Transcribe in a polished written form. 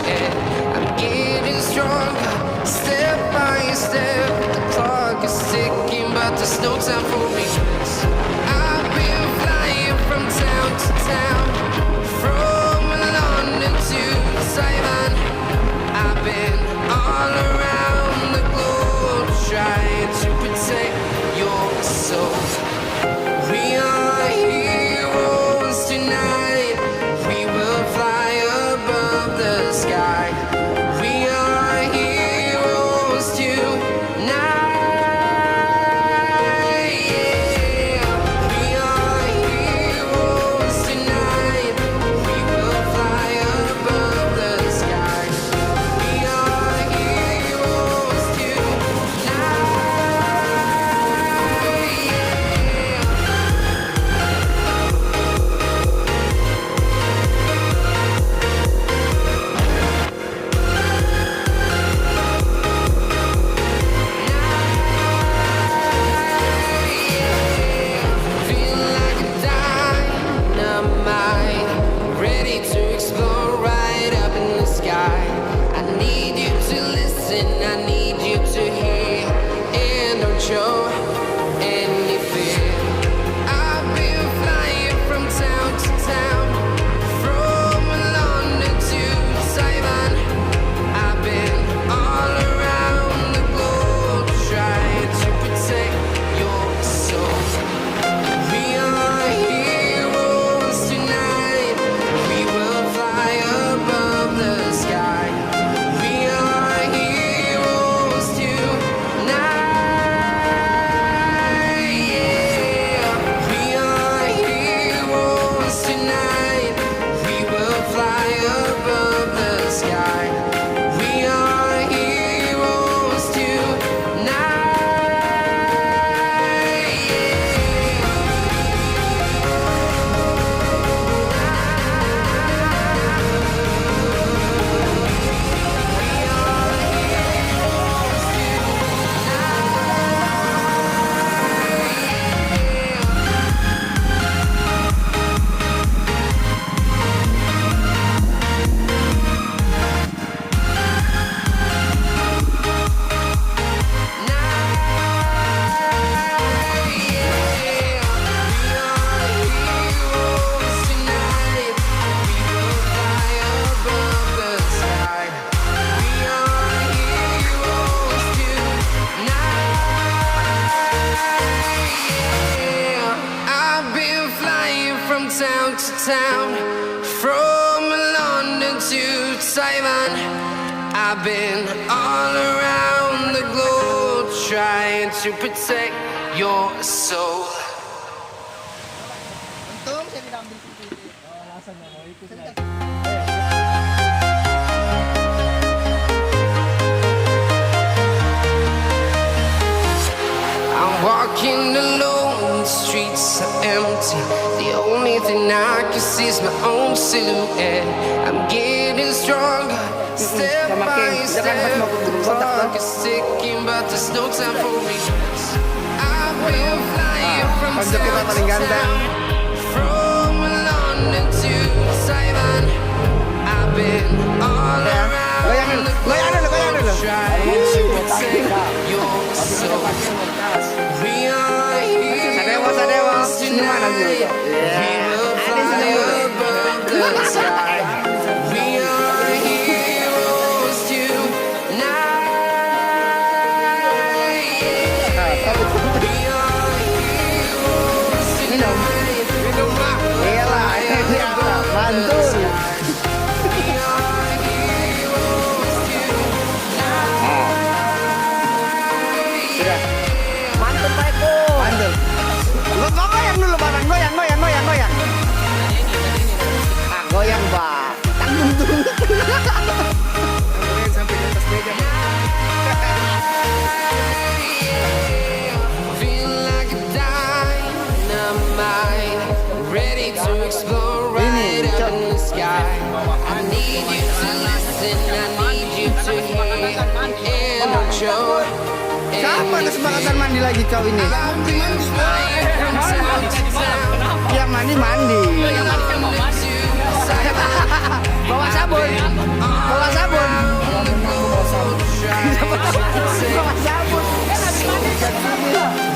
and I'm getting stronger, step by step. The clock is ticking, but there's no time for me. I've been flying from town to town, from London to Taiwan. I've been all around the globe trying to protect your soul. We are heroes tonight. We will fly above the sky. We are heroes tonight. Yeah. We are heroes tonight. We will fly above the sky. We are heroes tonight. Feel like a dynamite, ready to explore right up in the sky. I need you to listen, I need you to hear, and don't show any fear. I've been flying from town to town, from London to Taiwan. I've been all around the globe trying to protect your soul. We are heroes tonight. We will fly above the sky. We are heroes tonight. Yeah. We are heroes tonight. We will fly above the sky. We are heroes I've been flying from town to town, from London to Taiwan. I've been all around the globe trying to protect your soul. Untung saya tidak ambil video. Oh, alasan mau ikut lagi. I'm walking alone, the streets are empty. The only thing I can see is my own silhouette. I'm getting stronger, step by step. The clock is ticking, but there's no time for me. I've been flying from town to town, from London to Taiwan. I've been all around the globe trying to protect your soul. We are heroes tonight. We will fly above the sky. We are heroes tonight. Yeah. We are heroes tonight. We will fly above the sky. We are heroes tonight. Mantap Pak Eko. Mantap. Lo goyang dulu bareng, goyang. Ah, goyang Pak. Tanggung dulu. Goyang sampai di atas meja. Feel like a dynamite, ready to explore right up in the sky. I need you to listen, I need you to hear, and don't show. Siapa kesepakatan mandi lagi kau ini? Mandi. Ya mandi. London to Taiwan. Bawa sabun. Bawa sabun. Bawa sabun. Kan habis mandi.